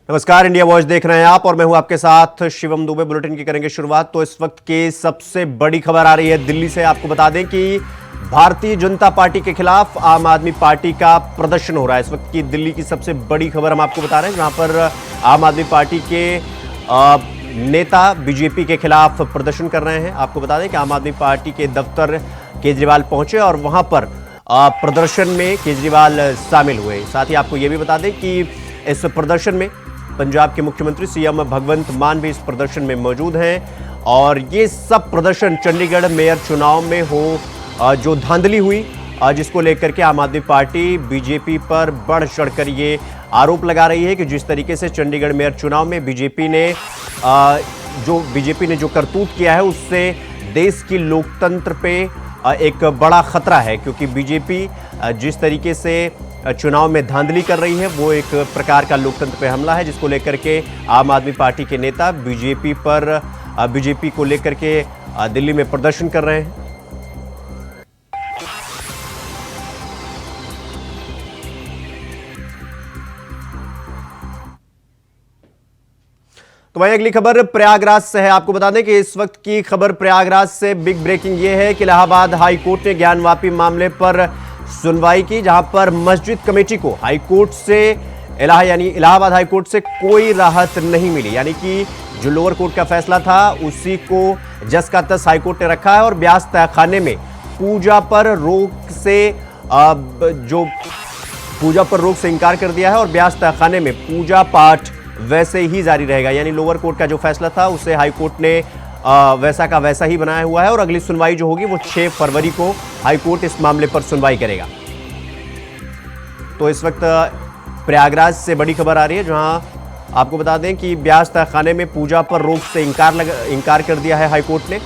नमस्कार, India voice देख रहे हैं आप और मैं हूं आपके साथ शिवम दुबे। बुलेटिन की करेंगे शुरुआत। तो इस वक्त की सबसे बड़ी खबर आ रही है दिल्ली से। आपको बता दें कि भारतीय जनता पार्टी के खिलाफ आम आदमी पार्टी का प्रदर्शन हो रहा है। इस वक्त की दिल्ली की सबसे बड़ी खबर हम आपको बता रहे हैं, जहां पर आम आदमी पार्टी के नेता बीजेपी के खिलाफ प्रदर्शन कर रहे हैं। आपको बता दें कि आम आदमी पार्टी के दफ्तर केजरीवाल पहुंचे और वहां पर प्रदर्शन में केजरीवाल शामिल हुए। साथ ही आपको यह भी बता दें कि इस प्रदर्शन में पंजाब के मुख्यमंत्री सीएम भगवंत मान भी इस प्रदर्शन में मौजूद हैं। और ये सब प्रदर्शन चंडीगढ़ मेयर चुनाव में जो धांधली हुई, जिसको लेकर के आम आदमी पार्टी बीजेपी पर बढ़ चढ़कर ये आरोप लगा रही है कि जिस तरीके से चंडीगढ़ मेयर चुनाव में बीजेपी ने जो करतूत किया है, उससे देश की लोकतंत्र पे एक बड़ा खतरा है। क्योंकि बीजेपी जिस तरीके से चुनाव में धांधली कर रही है, वो एक प्रकार का लोकतंत्र पे हमला है, जिसको लेकर के आम आदमी पार्टी के नेता बीजेपी को लेकर के दिल्ली में प्रदर्शन कर रहे हैं। तो वहीं अगली खबर प्रयागराज से है। आपको बता दें कि इस वक्त की खबर प्रयागराज से बिग ब्रेकिंग ये है कि इलाहाबाद हाई कोर्ट ने ज्ञानवापी मामले पर सुनवाई की, जहां पर मस्जिद कमेटी को इलाहाबाद हाई कोर्ट से कोई राहत नहीं मिली। यानी कि जो लोअर कोर्ट का फैसला था उसी को जस का तस हाई कोर्ट ने रखा है और ब्याज तहखाने में पूजा पर रोक से इनकार कर दिया है और ब्याज तहखाने में पूजा पाठ वैसे ही जारी रहेगा। यानी लोअर कोर्ट का जो फैसला था उसे हाई कोर्ट ने वैसा का वैसा ही बनाया हुआ है और अगली सुनवाई जो होगी वो 6 फरवरी को हाई कोर्ट इस मामले पर सुनवाई करेगा। तो इस वक्त प्रयागराज से बड़ी खबर आ रही है, जहां आपको बता दें कि ब्याज तहखाने में पूजा पर रोक से इनकार कर दिया है हाई कोर्ट ने।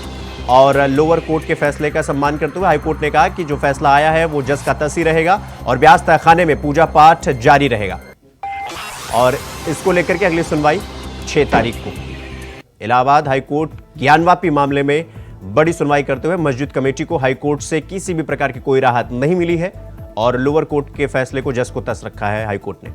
और लोअर कोर्ट के फैसले का सम्मान करते हुए हाई कोर्ट ने कहा कि जो फैसला आया है वो जस का तस ही रहेगा और ब्याज तहखाने में पूजा पाठ जारी रहेगा। और इसको लेकर के अगली सुनवाई 6 तारीख को। इलाहाबाद हाईकोर्ट ज्ञानवापी मामले में बड़ी सुनवाई करते हुए मस्जिद कमेटी को हाईकोर्ट से किसी भी प्रकार की कोई राहत नहीं मिली है और लोअर कोर्ट के फैसले को जस को तस रखा है हाईकोर्ट ने।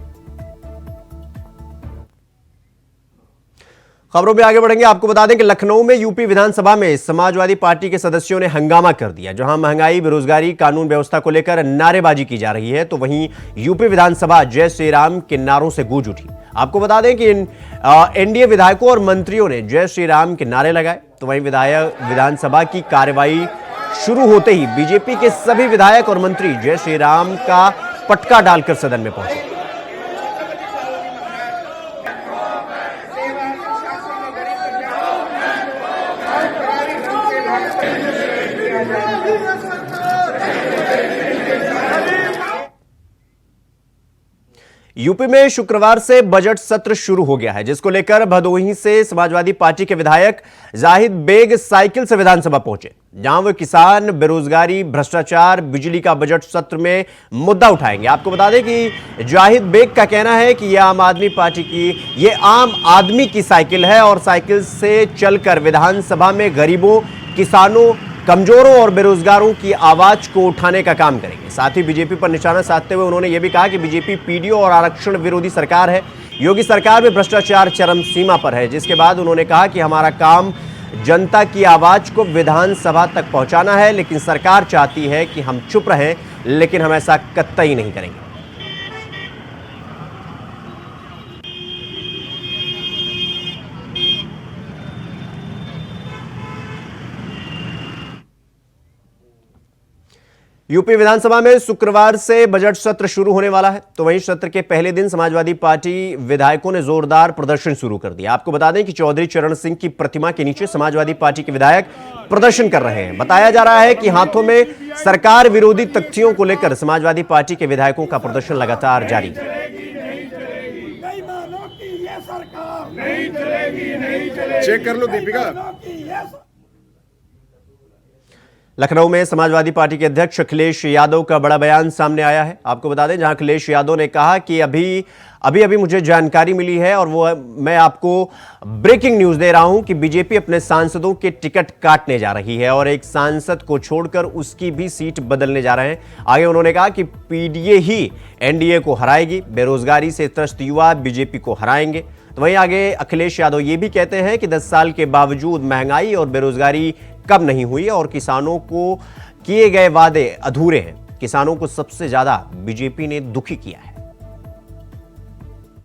खबरों में आगे बढ़ेंगे। आपको बता दें कि लखनऊ में यूपी विधानसभा में समाजवादी पार्टी के सदस्यों ने हंगामा कर दिया, जहां महंगाई, बेरोजगारी, कानून व्यवस्था को लेकर नारेबाजी की जा रही है। तो वहीं यूपी विधानसभा जय श्री राम के नारों से गूंज उठी। आपको बता दें कि एनडीए विधायकों और मंत्रियों ने जय श्री राम के नारे लगाए। तो वहीं विधानसभा की कार्यवाही शुरू होते ही बीजेपी के सभी विधायक और मंत्री जय श्री राम का पटका डालकर सदन में पहुंचे। यूपी में शुक्रवार से बजट सत्र शुरू हो गया है, जिसको लेकर भदोही से समाजवादी पार्टी के विधायक जाहिद बेग साइकिल से विधानसभा पहुंचे, जहां वो किसान, बेरोजगारी, भ्रष्टाचार, बिजली का बजट सत्र में मुद्दा उठाएंगे। आपको बता दें कि जाहिद बेग का कहना है कि यह आम आदमी की साइकिल है और साइकिल से चलकर विधानसभा में गरीबों, किसानों, कमजोरों और बेरोजगारों की आवाज को उठाने का काम करेंगे। साथ ही बीजेपी पर निशाना साधते हुए उन्होंने यह भी कहा कि बीजेपी पीडीओ और आरक्षण विरोधी सरकार है। योगी सरकार में भ्रष्टाचार चरम सीमा पर है। जिसके बाद उन्होंने कहा कि हमारा काम जनता की आवाज को विधानसभा तक पहुंचाना है, लेकिन सरकार चाहती है कि हम चुप रहें, लेकिन हम ऐसा कतई नहीं करेंगे। यूपी विधानसभा में शुक्रवार से बजट सत्र शुरू होने वाला है। तो वहीं सत्र के पहले दिन समाजवादी पार्टी विधायकों ने जोरदार प्रदर्शन शुरू कर दिया। आपको बता दें कि चौधरी चरण सिंह की प्रतिमा के नीचे समाजवादी पार्टी के विधायक प्रदर्शन कर रहे हैं। बताया जा रहा है कि हाथों में सरकार विरोधी तख्तियों को लेकर समाजवादी पार्टी के विधायकों का प्रदर्शन लगातार जारी है। चेक कर लो दीपिका। लखनऊ में समाजवादी पार्टी के अध्यक्ष अखिलेश यादव का बड़ा बयान सामने आया है। आपको बता दें, जहां अखिलेश यादव ने कहा कि अभी मुझे जानकारी मिली है और वो मैं आपको ब्रेकिंग न्यूज दे रहा हूं कि बीजेपी अपने सांसदों के टिकट काटने जा रही है और एक सांसद को छोड़कर उसकी भी सीट बदलने जा रहे हैं। आगे उन्होंने कहा कि पीडीए ही एनडीए को हराएगी, बेरोजगारी से त्रस्त युवा बीजेपी को हराएंगे। तो वहीं आगे अखिलेश यादव ये भी कहते हैं कि 10 साल के बावजूद महंगाई और बेरोजगारी कम नहीं हुई और किसानों को किए गए वादे अधूरे हैं। किसानों को सबसे ज्यादा बीजेपी ने दुखी किया है।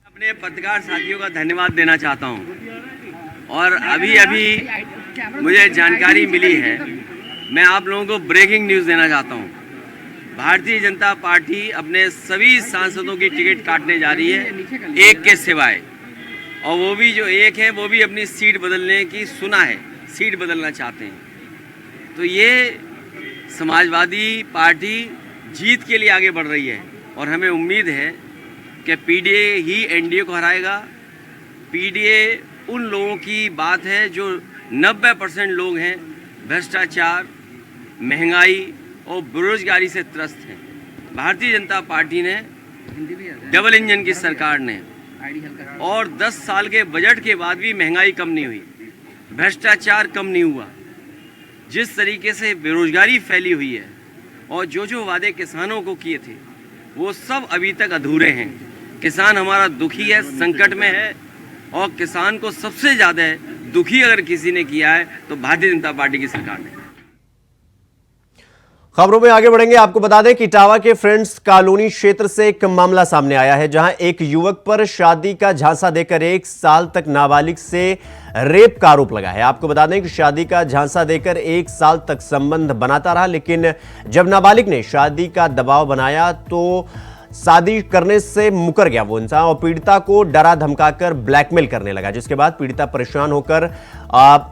अपने पत्रकार साथियों का धन्यवाद देना चाहता हूं और अभी मुझे जानकारी मिली है, मैं आप लोगों को ब्रेकिंग न्यूज़ देना चाहता हूं। भारतीय जनता पार्टी अपने सभी सांसदों की टिकट काटने जा रही है, एक के सिवाय, और वो भी जो एक है वो भी अपनी सीट बदलने की सुना है, सीट बदलना चाहते हैं। तो ये समाजवादी पार्टी जीत के लिए आगे बढ़ रही है और हमें उम्मीद है कि पीडीए ही एनडीए को हराएगा। पीडीए उन लोगों की बात है जो 90% लोग हैं भ्रष्टाचार, महंगाई और बेरोजगारी से त्रस्त हैं। भारतीय जनता पार्टी ने डबल इंजन की सरकार ने और 10 साल के बजट के बाद भी महंगाई कम नहीं हुई, भ्रष्टाचार कम नहीं हुआ, जिस तरीके से बेरोजगारी फैली हुई है और जो वादे किसानों को किए थे वो सब अभी तक अधूरे हैं। किसान हमारा दुखी है, संकट में है, और किसान को सबसे ज़्यादा दुखी अगर किसी ने किया है तो भारतीय जनता पार्टी की सरकार ने। खबरों में आगे बढ़ेंगे। आपको बता दें कि इटावा के फ्रेंड्स कॉलोनी क्षेत्र से एक मामला सामने आया है, जहां एक युवक पर शादी का झांसा देकर 1 साल तक नाबालिग से रेप का आरोप लगा है। आपको बता दें कि शादी का झांसा देकर 1 साल तक संबंध बनाता रहा, लेकिन जब नाबालिग ने शादी का दबाव बनाया तो शादी करने से मुकर गया वो इंसान और पीड़िता को डरा धमकाकर ब्लैकमेल करने लगा, जिसके बाद पीड़िता परेशान होकर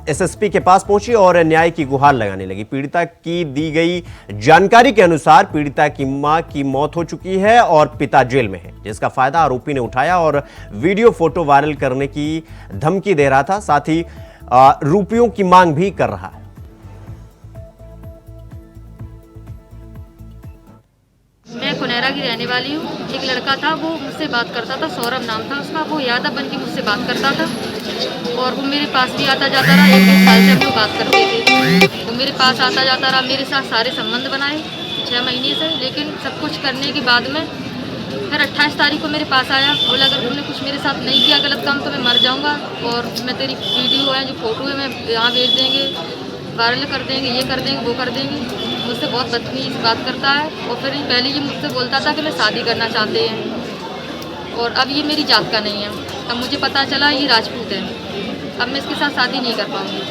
एसएसपी के पास पहुंची और न्याय की गुहार लगाने लगी। पीड़िता की दी गई जानकारी के अनुसार पीड़िता की मां की मौत हो चुकी है और पिता जेल में है, जिसका फायदा आरोपी ने उठाया और वीडियो फोटो वायरल करने की धमकी दे रहा था, साथ ही रुपयों की मांग भी कर रहा है। मैं कुनेरा की रहने वाली हूँ। एक लड़का था, वो मुझसे बात करता था, सौरभ नाम था उसका। वो यादव बन के मुझसे बात करता था और वो मेरे पास भी आता जाता रहा। 1-2 साल से हम लोग बात करते थे। वो मेरे पास आता जाता रहा, मेरे साथ सारे संबंध बनाए 6 महीने से। लेकिन सब कुछ करने के बाद में फिर 28 तारीख को मेरे पास आया, बोला अगर तुमने कुछ मेरे साथ नहीं किया गलत काम तो मैं मर जाऊँगा और मैं तेरी वीडियो है जो फोटो है मैं यहाँ भेज देंगे, वायरल कर देंगे, ये कर देंगे, वो कर देंगे। मुझसे बहुत बदतमीज बात करता है और फिर पहले ये मुझसे बोलता था कि मैं शादी करना चाहते हैं और अब ये मेरी जात का नहीं है। अब मुझे पता चला ये राजपूत है, अब मैं इसके साथ शादी नहीं कर पाऊंगी।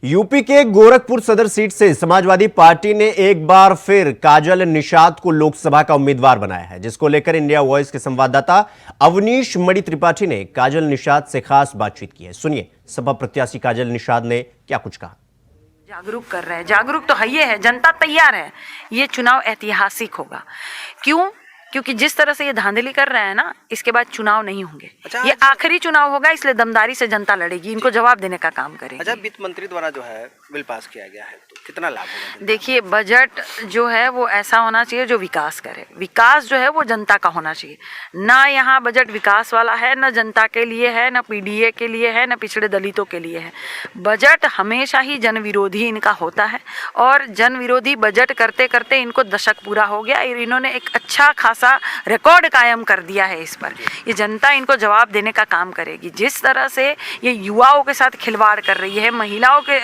यूपी के गोरखपुर सदर सीट से समाजवादी पार्टी ने एक बार फिर काजल निषाद को लोकसभा का उम्मीदवार बनाया है, जिसको लेकर इंडिया वॉइस के संवाददाता अवनीश मणि त्रिपाठी ने काजल निषाद से खास बातचीत की है। सुनिए सपा प्रत्याशी काजल निषाद ने क्या कुछ कहा। जागरूक कर रहे हैं, जागरूक तो है, ये है, जनता तैयार है। ये चुनाव ऐतिहासिक होगा। क्यों? क्योंकि जिस तरह से ये धांधली कर रहे हैं ना, इसके बाद चुनाव नहीं होंगे। ये आखिरी चुनाव होगा, इसलिए दमदारी से जनता लड़ेगी, इनको जवाब देने का काम करेगी। अच्छा, वित्त मंत्री द्वारा जो है बिल पास किया गया है, तो कितना लाभ होगा? देखिए, बजट जो है वो ऐसा होना चाहिए जो विकास करे। विकास जो है वो जनता का होना चाहिए। ना यहाँ बजट विकास वाला है, ना जनता के लिए है, ना पीडीए के लिए है, ना पिछड़े दलितों के लिए है। बजट हमेशा ही जन विरोधी इनका होता है और जन विरोधी बजट करते करते इनको दशक पूरा हो गया। इन्होंने एक अच्छा खासा रिकॉर्ड कायम कर दिया है इस पर। ये जनता इनको जवाब देने का काम करेगी। जिस तरह से ये युवाओं के साथ खिलवाड़ कर रही है, महिलाओं के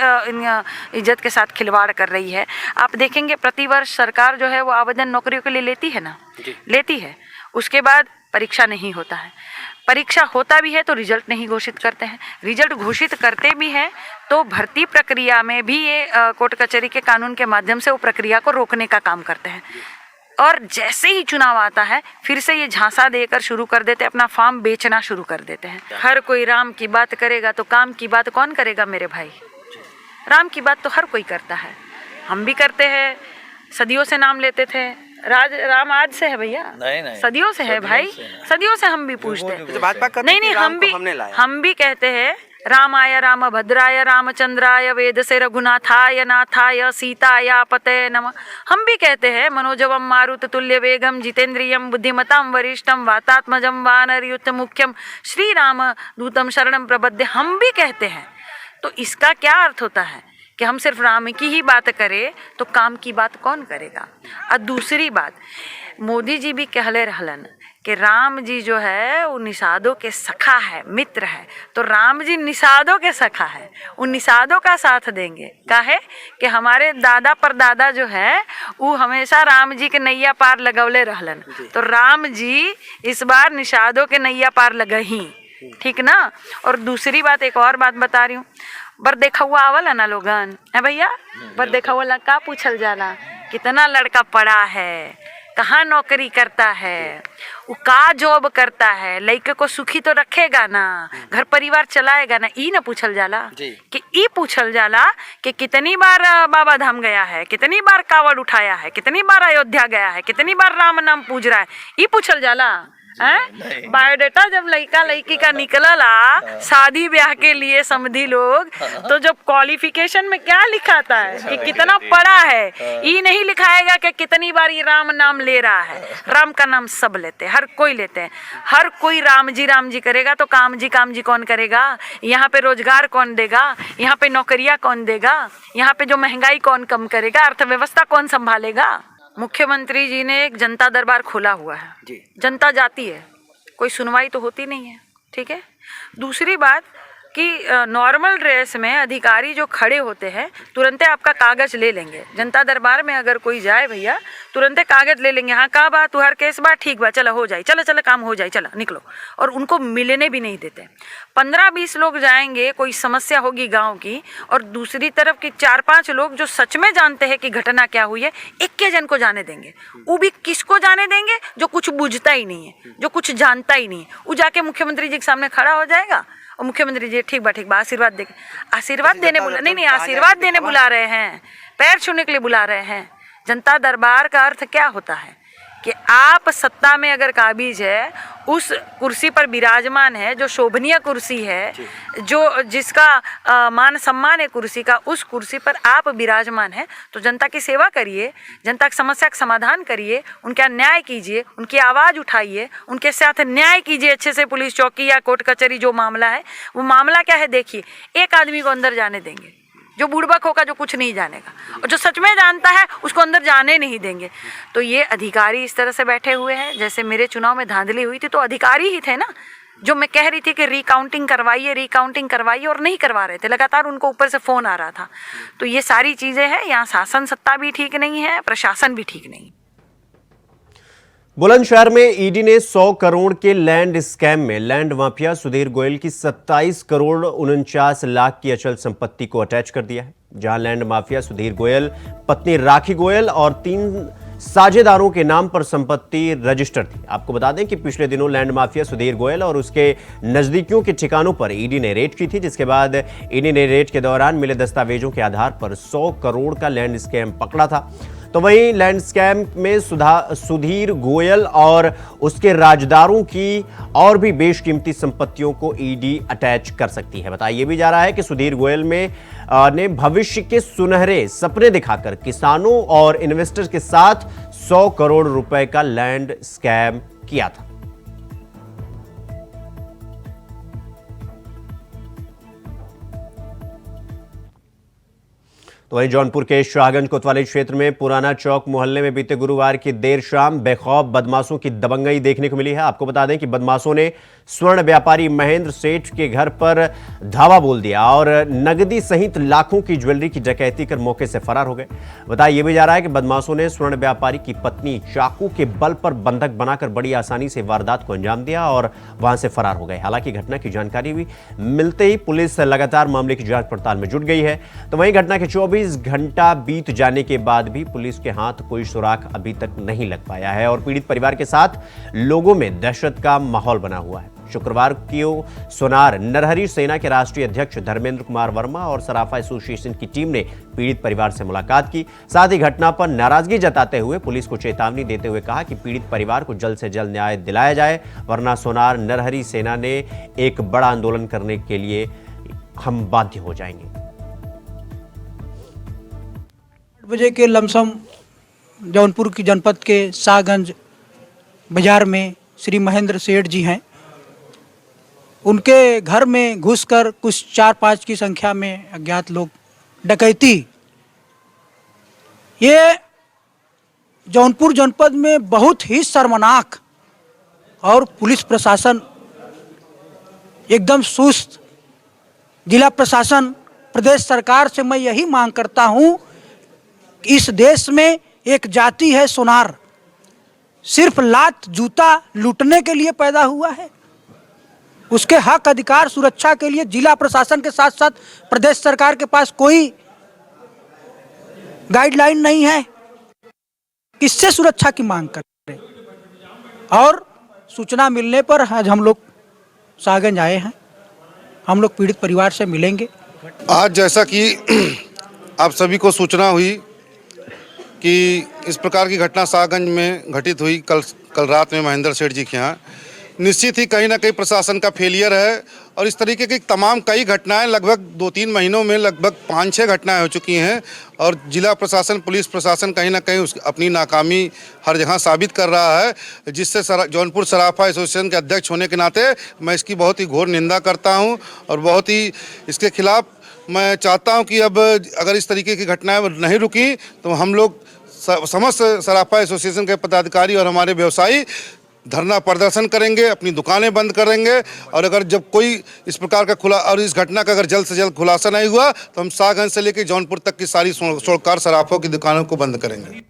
इज्जत के साथ खिलवाड़ कर रही है, आप देखेंगे प्रतिवर्ष सरकार जो है वो आवेदन नौकरियों के लिए लेती है ना, लेती है, उसके बाद परीक्षा नहीं होता है। परीक्षा होता भी है तो रिजल्ट नहीं घोषित करते हैं। रिजल्ट घोषित करते भी हैं तो भर्ती प्रक्रिया में भी ये कोर्ट कचहरी के कानून के माध्यम से वो प्रक्रिया को रोकने का काम करते हैं। और जैसे ही चुनाव आता है फिर से ये झांसा देकर शुरू कर देते हैं, अपना फार्म बेचना शुरू कर देते हैं। हर कोई राम की बात करेगा तो काम की बात कौन करेगा मेरे भाई? राम की बात तो हर कोई करता है, हम भी करते हैं, सदियों से नाम लेते थे। राम आज से है भैया? नहीं, सदियों से है भाई, सदियों से हम भी पूछते हैं। नहीं, हम भी कहते हैं रामाय राम भद्राय रामचंद्राय वेद से रघुनाथाय नाथाय सीताय पते नमः। हम भी कहते हैं मनोजवम मारुत तुल्य वेगम जितेंद्रियम बुद्धिमताम वरिष्ठम वातात्मजम वानरयुत मुख्यम श्री राम दूतम शरणम प्रबद्ध। हम भी कहते हैं। तो इसका क्या अर्थ होता है कि हम सिर्फ राम की ही बात करें तो काम की बात कौन करेगा? और दूसरी बात, मोदी जी भी कहले रहलन कि राम जी जो है वो निषादों के सखा है, मित्र है। तो राम जी निषादों के सखा है, उन निषादों का साथ देंगे। काहे कि हमारे दादा परदादा जो है वो हमेशा राम जी के नैया पार लगवले रहलन। तो राम जी इस बार निषादों के नैया पार लगही, ठीक ना। और दूसरी बात, एक और बात बता रही हूँ, बर देखा हुआ आवला ना लोगन है भैया, बर देखा हुआ का पूछल जाला कितना लड़का पढ़ा है, कहाँ नौकरी करता है, वो का जॉब करता है, लड़के को सुखी तो रखेगा ना, घर परिवार चलाएगा ना। ई ना पूछल जाला कि ई पूछल जाला कि कितनी बार बाबा धाम गया है, कितनी बार कावड़ उठाया है, कितनी बार अयोध्या गया है, कितनी बार राम नाम पूज रहा है। ई पूछल जाला है। बायोडाटा जब लड़का लड़की का निकलला शादी ब्याह के लिए समझी लोग, तो जब क्वालिफिकेशन में क्या लिखाता है कि कितना पढ़ा है, ये नहीं लिखाएगा कि कितनी बार ये राम नाम ले रहा है। राम का नाम सब लेते हैं, हर कोई लेते हैं, हर कोई राम जी करेगा तो काम जी कौन करेगा। यहाँ पे रोजगार कौन देगा, यहाँ पे नौकरियां कौन देगा, यहाँ पे जो महंगाई कौन कम करेगा, अर्थव्यवस्था कौन संभालेगा। मुख्यमंत्री जी ने एक जनता दरबार खोला हुआ है जी। जनता जाती है, कोई सुनवाई तो होती नहीं है, ठीक है। दूसरी बात कि नॉर्मल ड्रेस में अधिकारी जो खड़े होते हैं तुरंत आपका कागज ले लेंगे। जनता दरबार में अगर कोई जाए भैया तुरंत कागज ले लेंगे, हाँ का बात तुहार केस बा, ठीक बा, चलो हो जाए, चलो काम हो जाए, चलो निकलो। और उनको मिलने भी नहीं देते। 15-20 लोग जाएंगे, कोई समस्या होगी गांव की, और दूसरी तरफ की 4-5 लोग जो सच में जानते हैं कि घटना क्या हुई है, 21 जन को जाने देंगे। वो भी किसको जाने देंगे? जो कुछ बुझता ही नहीं है, जो कुछ जानता ही नहीं है। वो जाके मुख्यमंत्री जी के सामने खड़ा हो जाएगा और मुख्यमंत्री जी ठीक बा आशीर्वाद देंगे। आशीर्वाद देने बुला नहीं, आशीर्वाद देने बुला रहे हैं, पैर छूने के लिए बुला रहे हैं। जनता दरबार का अर्थ क्या होता है कि आप सत्ता में अगर काबिज है, उस कुर्सी पर विराजमान है, जो शोभनीय कुर्सी है, जो जिसका मान सम्मान है कुर्सी का, उस कुर्सी पर आप विराजमान है, तो जनता की सेवा करिए, जनता की समस्या का समाधान करिए, उनका न्याय कीजिए, उनकी आवाज़ उठाइए, उनके साथ न्याय कीजिए अच्छे से। पुलिस चौकी या कोर्ट कचहरी जो मामला है, वो मामला क्या है देखिए। एक आदमी को अंदर जाने देंगे जो बुड़बक होगा, जो कुछ नहीं जानेगा, और जो सच में जानता है उसको अंदर जाने नहीं देंगे। तो ये अधिकारी इस तरह से बैठे हुए हैं, जैसे मेरे चुनाव में धांधली हुई थी तो अधिकारी ही थे ना, जो मैं कह रही थी कि रिकाउंटिंग करवाइए और नहीं करवा रहे थे, लगातार उनको ऊपर से फ़ोन आ रहा था। तो ये सारी चीज़ें हैं, यहाँ शासन सत्ता भी ठीक नहीं है, प्रशासन भी ठीक नहीं। बुलंदशहर में ईडी ने 100 करोड़ के लैंड स्कैम में लैंड माफिया सुधीर गोयल की 27 करोड़ 49 लाख की अचल संपत्ति को अटैच कर दिया है। जहां लैंड माफिया सुधीर गोयल, पत्नी राखी गोयल और 3 साझेदारों के नाम पर संपत्ति रजिस्टर थी। आपको बता दें कि पिछले दिनों लैंड माफिया सुधीर गोयल और उसके नजदीकियों के ठिकानों पर ईडी ने रेड की थी, जिसके बाद ईडी ने रेड के दौरान मिले दस्तावेजों के आधार पर 100 करोड़ का लैंड स्कैम पकड़ा था। तो वहीं लैंड स्कैम में सुधीर गोयल और उसके राजदारों की और भी बेशकीमती संपत्तियों को ईडी अटैच कर सकती है। बताया यह भी जा रहा है कि सुधीर गोयल ने भविष्य के सुनहरे सपने दिखाकर किसानों और इन्वेस्टर्स के साथ 100 करोड़ रुपए का लैंड स्कैम किया था। तो वहीं जौनपुर के शाहगंज कोतवाली क्षेत्र में पुराना चौक मोहल्ले में बीते गुरुवार की देर शाम बेखौफ बदमाशों की दबंगई देखने को मिली है। आपको बता दें कि बदमाशों ने स्वर्ण व्यापारी महेंद्र सेठ के घर पर धावा बोल दिया और नगदी सहित लाखों की ज्वेलरी की डकैती कर मौके से फरार हो गए। बताया यह भी जा रहा है कि बदमाशों ने स्वर्ण व्यापारी की पत्नी चाकू के बल पर बंधक बनाकर बड़ी आसानी से वारदात को अंजाम दिया और वहां से फरार हो गए। हालांकि घटना की जानकारी भी मिलते ही पुलिस लगातार मामले की जांच पड़ताल में जुट गई है। तो वहीं घटना के 24 घंटा बीत जाने के बाद भी पुलिस के हाथ कोई सुराग अभी तक नहीं लग पाया है और पीड़ित परिवार के साथ लोगों में दहशत का माहौल बना हुआ है। शुक्रवार को सोनार नरहरी सेना के राष्ट्रीय अध्यक्ष धर्मेंद्र कुमार वर्मा और सराफा एसोसिएशन की टीम ने पीड़ित परिवार से मुलाकात की। साथ ही घटना पर नाराजगी जताते हुए पुलिस को चेतावनी देते हुए कहा कि पीड़ित परिवार को जल्द से जल्द न्याय दिलाया जाए, वरना सोनार नरहरी सेना ने एक बड़ा आंदोलन करने के लिए हम बाध्य हो जाएंगे। 8 बजे के लमसम जौनपुर की जनपद के शाहगंज बाजार में श्री महेंद्र सेठ जी हैं। उनके घर में घुसकर कुछ 4-5 की संख्या में अज्ञात लोग डकैती, ये जौनपुर जनपद में बहुत ही शर्मनाक और पुलिस प्रशासन एकदम सुस्त, जिला प्रशासन, प्रदेश सरकार से मैं यही मांग करता हूं कि इस देश में एक जाति है सोनार, सिर्फ लात जूता लूटने के लिए पैदा हुआ है। उसके हक अधिकार सुरक्षा के लिए जिला प्रशासन के साथ साथ प्रदेश सरकार के पास कोई गाइडलाइन नहीं है। किससे सुरक्षा की मांग करें? और सूचना मिलने पर आज हम लोग सागंज आए हैं। हम लोग पीड़ित परिवार से मिलेंगे। आज जैसा कि आप सभी को सूचना हुई कि इस प्रकार की घटना सागंज में घटित हुई कल रात में महेंद्र सेठ जी के यहाँ, निश्चित ही कहीं ना कहीं प्रशासन का फेलियर है। और इस तरीके की तमाम कई घटनाएं लगभग 2-3 महीनों में लगभग 5-6 घटनाएं हो चुकी हैं और जिला प्रशासन, पुलिस प्रशासन कहीं ना कहीं अपनी नाकामी हर जगह साबित कर रहा है, जिससे जौनपुर सराफा एसोसिएशन के अध्यक्ष होने के नाते मैं इसकी बहुत ही घोर निंदा करता हूं और बहुत ही इसके खिलाफ मैं चाहता हूं कि अब अगर इस तरीके की घटनाएं नहीं रुकी तो हम लोग समस्त सराफा एसोसिएशन के पदाधिकारी और हमारे व्यवसायी धरना प्रदर्शन करेंगे, अपनी दुकानें बंद करेंगे। और अगर जब कोई इस प्रकार का और इस घटना का अगर जल्द से जल्द खुलासा नहीं हुआ तो हम सागंज से लेकर जौनपुर तक की सारी सोड़कार सराफों की दुकानों को बंद करेंगे।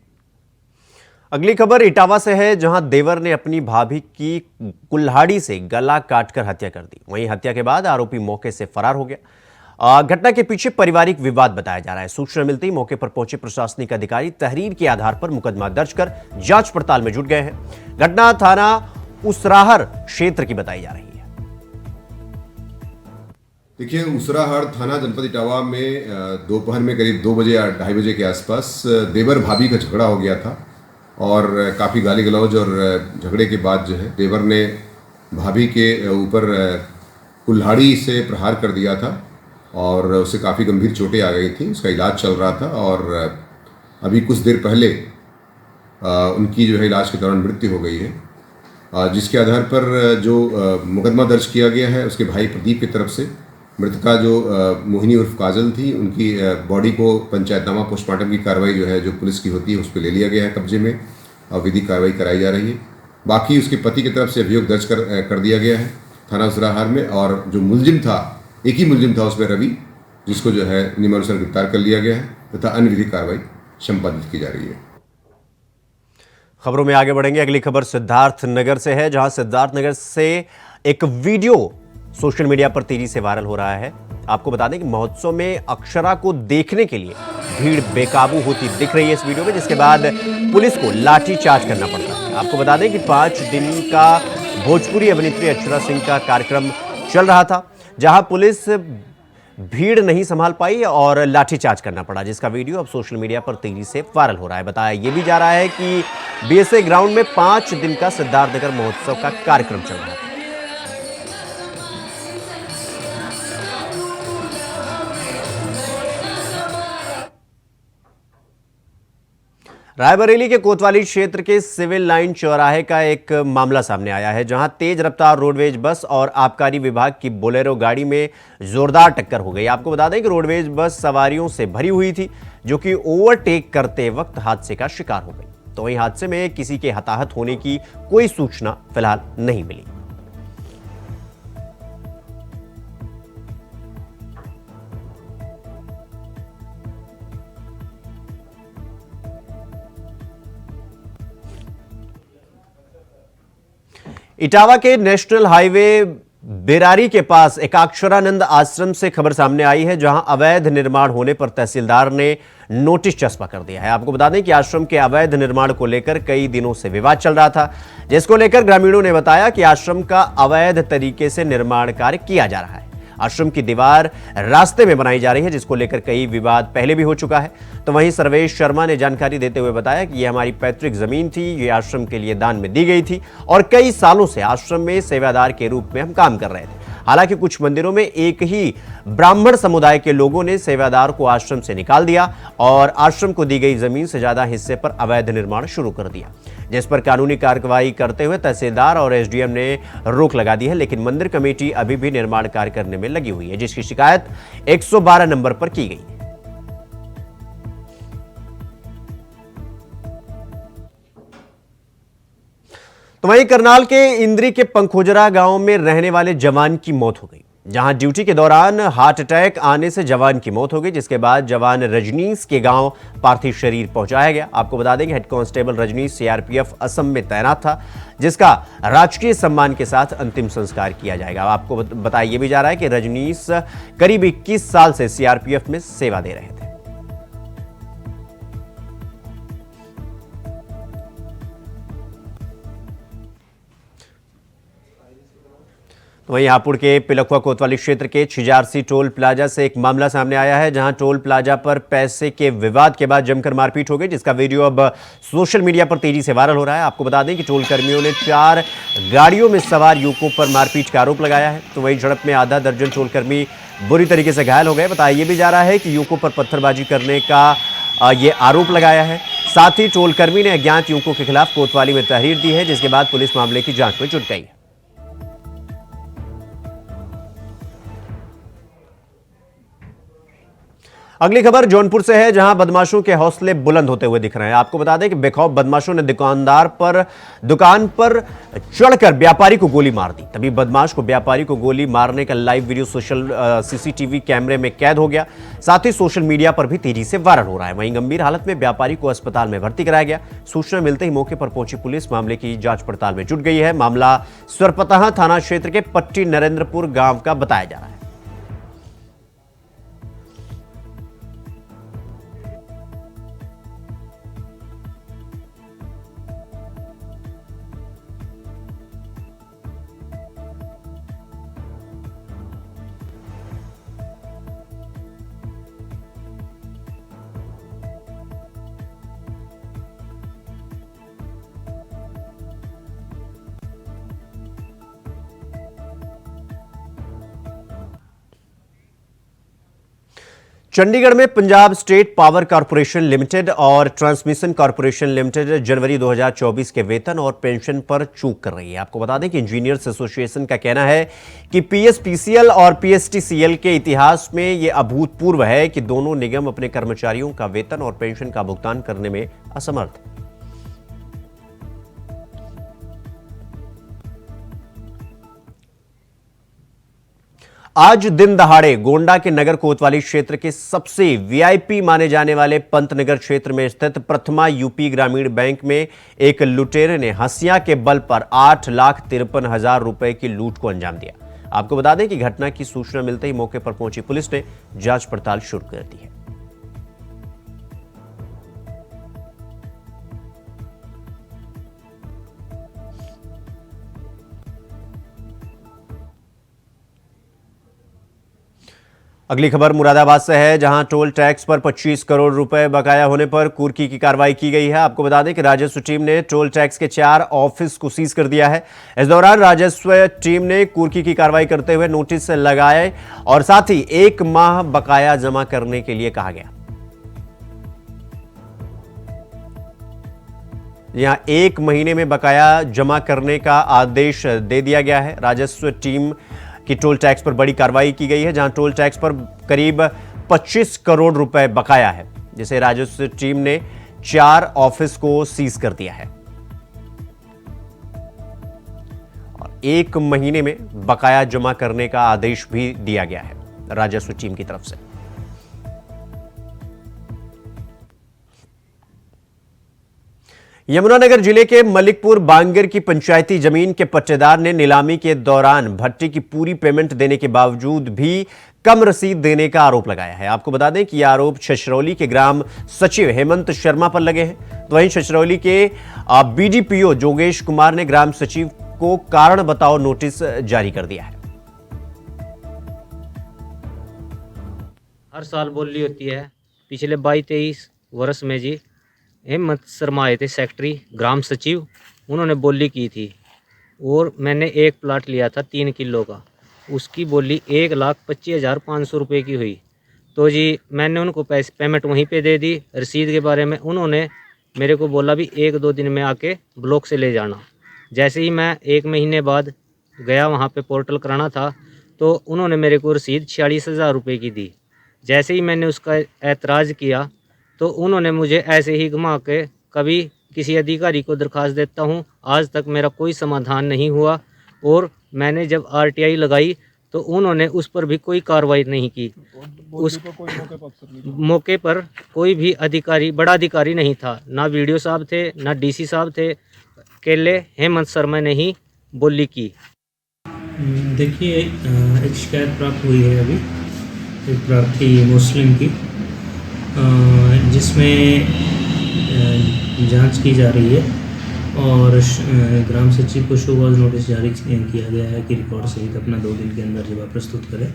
अगली खबर इटावा से है, जहां देवर ने अपनी भाभी की कुल्हाड़ी से गला काटकर हत्या कर दी। वहीं हत्या के बाद आरोपी मौके से फरार हो गया। घटना के पीछे पारिवारिक विवाद बताया जा रहा है। सूचना मिलते ही मौके पर पहुंचे प्रशासनिक अधिकारी तहरीर के आधार पर मुकदमा दर्ज कर जांच पड़ताल में जुट गए हैं। घटना थाना उसराहर क्षेत्र की बताई जा रही है। देखिए, उसराहर थाना जनपद इटावा में दोपहर में करीब 2 बजे या 2:30 बजे के आसपास देवर भाभी का झगड़ा हो गया था और काफ़ी गाली गलौज और झगड़े के बाद जो है देवर ने भाभी के ऊपर कुल्हाड़ी से प्रहार कर दिया था और उसे काफ़ी गंभीर चोटें आ गई थी। उसका इलाज चल रहा था और अभी कुछ देर पहले उनकी जो है इलाज के दौरान मृत्यु हो गई है, जिसके आधार पर जो मुकदमा दर्ज किया गया है उसके भाई प्रदीप की तरफ से मृतका जो मोहिनी उर्फ काजल थी, उनकी बॉडी को पंचायतनामा पोस्टमार्टम की कार्रवाई जो है जो पुलिस की होती है उस पर ले लिया गया है कब्जे में और विधिक कार्रवाई कराई जा रही है। बाकी उसके पति की तरफ से अभियोग दर्ज कर दिया गया है थाना उसराहर में और जो मुलजिम था, एक ही मुलजिम था उसमें रवि, जिसको जो है नियमानुसार गिरफ्तार कर लिया गया है तथा अन्य विधिक कार्रवाई संपादित की जा रही है। खबरों में आगे बढ़ेंगे। अगली खबर सिद्धार्थ नगर से है, जहां सिद्धार्थ नगर से एक वीडियो सोशल मीडिया पर तेजी से वायरल हो रहा है। आपको बता दें कि महोत्सव में अक्षरा को देखने के लिए भीड़ बेकाबू होती दिख रही है इस वीडियो में, जिसके बाद पुलिस को लाठीचार्ज करना पड़ता है। आपको बता दें कि 5 दिन का भोजपुरी अभिनेत्री अक्षरा सिंह का कार्यक्रम चल रहा था, जहां पुलिस भीड़ नहीं संभाल पाई और लाठीचार्ज करना पड़ा, जिसका वीडियो अब सोशल मीडिया पर तेजी से वायरल हो रहा है। बताया यह भी जा रहा है कि बीएसए ग्राउंड में 5 दिन का सिद्धार्थनगर महोत्सव का कार्यक्रम चल रहा था। रायबरेली के कोतवाली क्षेत्र के सिविल लाइन चौराहे का एक मामला सामने आया है, जहां तेज रफ्तार रोडवेज बस और आबकारी विभाग की बोलेरो गाड़ी में जोरदार टक्कर हो गई। आपको बता दें कि रोडवेज बस सवारियों से भरी हुई थी, जो कि ओवरटेक करते वक्त हादसे का शिकार हो गई। तो वहीं हादसे में किसी के हताहत होने की कोई सूचना फिलहाल नहीं मिली। इटावा के नेशनल हाईवे बेरारी के पास एकाक्षरानंद आश्रम से खबर सामने आई है, जहां अवैध निर्माण होने पर तहसीलदार ने नोटिस चस्पा कर दिया है। आपको बता दें कि आश्रम के अवैध निर्माण को लेकर कई दिनों से विवाद चल रहा था, जिसको लेकर ग्रामीणों ने बताया कि आश्रम का अवैध तरीके से निर्माण कार्य किया जा रहा है। आश्रम की दीवार रास्ते में बनाई जा रही है, जिसको लेकर कई विवाद पहले भी हो चुका है। तो वहीं सर्वेश शर्मा ने जानकारी देते हुए बताया कि यह हमारी पैतृक जमीन थी, ये आश्रम के लिए दान में दी गई थी और कई सालों से आश्रम में सेवादार के रूप में हम काम कर रहे थे। हालांकि कुछ मंदिरों में एक ही ब्राह्मण समुदाय के लोगों ने सेवादार को आश्रम से निकाल दिया और आश्रम को दी गई जमीन से ज्यादा हिस्से पर अवैध निर्माण शुरू कर दिया, जिस पर कानूनी कार्रवाई करते हुए तहसीलदार और एसडीएम ने रोक लगा दी है। लेकिन मंदिर कमेटी अभी भी निर्माण कार्य करने में लगी हुई है, जिसकी शिकायत 112 नंबर पर की गई। तो वहीं करनाल के इंद्री के पंखोजरा गांव में रहने वाले जवान की मौत हो गई, जहां ड्यूटी के दौरान हार्ट अटैक आने से जवान की मौत हो गई, जिसके बाद जवान रजनीश के गांव पार्थिव शरीर पहुंचाया गया। आपको बता दें कि head constable Rajneesh CRPF Assam में तैनात था, जिसका राजकीय सम्मान के साथ अंतिम संस्कार किया जाएगा। आपको बताया भी जा रहा है कि रजनीश करीब 21 साल से सीआरपीएफ में सेवा दे रहे थे। तो वहीं हापुड़ के पिलखुआ कोतवाली क्षेत्र के छिजारसी टोल प्लाजा से एक मामला सामने आया है, जहां टोल प्लाजा पर पैसे के विवाद के बाद जमकर मारपीट हो गई, जिसका वीडियो अब सोशल मीडिया पर तेजी से वायरल हो रहा है। आपको बता दें कि टोल कर्मियों ने 4 गाड़ियों में सवार युवकों पर मारपीट का आरोप लगाया है। तो वहीं झड़प में आधा दर्जन टोल कर्मी बुरी तरीके से घायल हो गए। बताया भी जा रहा है कि युवकों पर पत्थरबाजी करने का ये आरोप लगाया है। साथ ही टोल कर्मी ने अज्ञात युवकों के खिलाफ कोतवाली में तहरीर दी है, जिसके बाद पुलिस मामले की जांच में जुट गई है। अगली खबर जौनपुर से है, जहां बदमाशों के हौसले बुलंद होते हुए दिख रहे हैं। आपको बता दें कि बेखौफ बदमाशों ने दुकान पर चढ़कर व्यापारी को गोली मार दी। तभी बदमाश को व्यापारी को गोली मारने का लाइव वीडियो सीसीटीवी कैमरे में कैद हो गया। साथ ही सोशल मीडिया पर भी तेजी से वायरल हो रहा है। वहीं गंभीर हालत में व्यापारी को अस्पताल में भर्ती कराया गया। सूचना मिलते ही मौके पर पहुंची पुलिस मामले की जांच पड़ताल में जुट गई है। मामला स्वरपतहा थाना क्षेत्र के पट्टी नरेंद्रपुर गांव का बताया जा रहा है। चंडीगढ़ में Punjab state power corporation limited और ट्रांसमिशन कॉर्पोरेशन लिमिटेड जनवरी 2024 के वेतन और पेंशन पर चूक कर रही है। आपको बता दें कि इंजीनियर्स एसोसिएशन का कहना है कि पीएसपीसीएल और पीएसटीसीएल के इतिहास में यह अभूतपूर्व है कि दोनों निगम अपने कर्मचारियों का वेतन और पेंशन का भुगतान करने में असमर्थ है। आज दिन दहाड़े गोंडा के नगर कोतवाली क्षेत्र के सबसे वीआईपी माने जाने वाले पंतनगर क्षेत्र में स्थित प्रथमा यूपी ग्रामीण बैंक में एक लुटेरे ने हंसिया के बल पर 8,53,000 रुपए की लूट को अंजाम दिया। आपको बता दें कि घटना की सूचना मिलते ही मौके पर पहुंची पुलिस ने जांच पड़ताल शुरू कर दी है। अगली खबर मुरादाबाद से है, जहां टोल टैक्स पर 25 करोड़ रुपए बकाया होने पर कुर्की की कार्रवाई की गई है। आपको बता दें कि राजस्व टीम ने टोल टैक्स के 4 ऑफिस को सीज कर दिया है। इस दौरान राजस्व टीम ने कुर्की की कार्रवाई करते हुए नोटिस लगाए और साथ ही 1 माह बकाया जमा करने के लिए कहा गया। यहां 1 महीने में बकाया जमा करने का आदेश दे दिया गया है। राजस्व टीम कि टोल टैक्स पर बड़ी कार्रवाई की गई है, जहां टोल टैक्स पर करीब 25 करोड़ रुपए बकाया है, जिसे राजस्व टीम ने 4 ऑफिस को सीज कर दिया है और 1 महीने में बकाया जमा करने का आदेश भी दिया गया है राजस्व टीम की तरफ से। यमुनानगर जिले के मलिकपुर बांगर की पंचायती जमीन के पट्टेदार ने नीलामी के दौरान भट्टी की पूरी पेमेंट देने के बावजूद भी कम रसीद देने का आरोप लगाया है। आपको बता दें कि यह आरोप छछरौली के ग्राम सचिव हेमंत शर्मा पर लगे हैं। तो वहीं छछरौली के बीडीपीओ जोगेश कुमार ने ग्राम सचिव को कारण बताओ नोटिस जारी कर दिया है। हर साल बोली होती है। पिछले 22-23 वर्ष में जी हेमंत शर्मा आए थे, सेक्रेटरी ग्राम सचिव, उन्होंने बोली की थी और मैंने एक प्लाट लिया था 3 किलो का, उसकी बोली 1,25,500 रुपये की हुई। तो जी मैंने उनको पैसे पेमेंट वहीं पे दे दी। रसीद के बारे में उन्होंने मेरे को बोला भी 1-2 दिन में आके ब्लॉक से ले जाना। जैसे ही मैं 1 महीने बाद गया वहाँ पे पोर्टल कराना था, तो उन्होंने मेरे को रसीद 46,000 रुपये की दी। जैसे ही मैंने उसका ऐतराज़ किया तो उन्होंने मुझे ऐसे ही घुमा के कभी किसी अधिकारी को दरखास्त देता हूँ, आज तक मेरा कोई समाधान नहीं हुआ। और मैंने जब RTI लगाई तो उन्होंने उस पर भी कोई कार्रवाई नहीं की। उस मौके पर कोई भी अधिकारी, बड़ा अधिकारी नहीं था, ना वीडियो साहब थे, ना DC साहब थे। केले हेमंत शर्मा ने ही बोली की। देखिए, एक शिकायत प्राप्त हुई है अभी एक प्रार्थी मुस्लिम की, जिसमें जांच की जा रही है और ग्राम सचिव को शो कॉज नोटिस जारी किया गया है कि रिकॉर्ड सहित अपना 2 दिन के अंदर जवाब प्रस्तुत करें।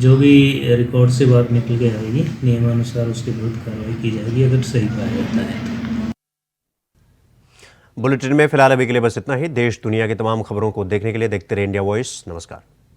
जो भी रिकॉर्ड से बात निकल के आएगी नियमानुसार उसके विरुद्ध कार्रवाई की जाएगी अगर सही पाया जाता है। बुलेटिन में फिलहाल अभी के लिए बस इतना ही। देश दुनिया की तमाम खबरों को देखने के लिए देखते रहिए इंडिया वॉइस। नमस्कार।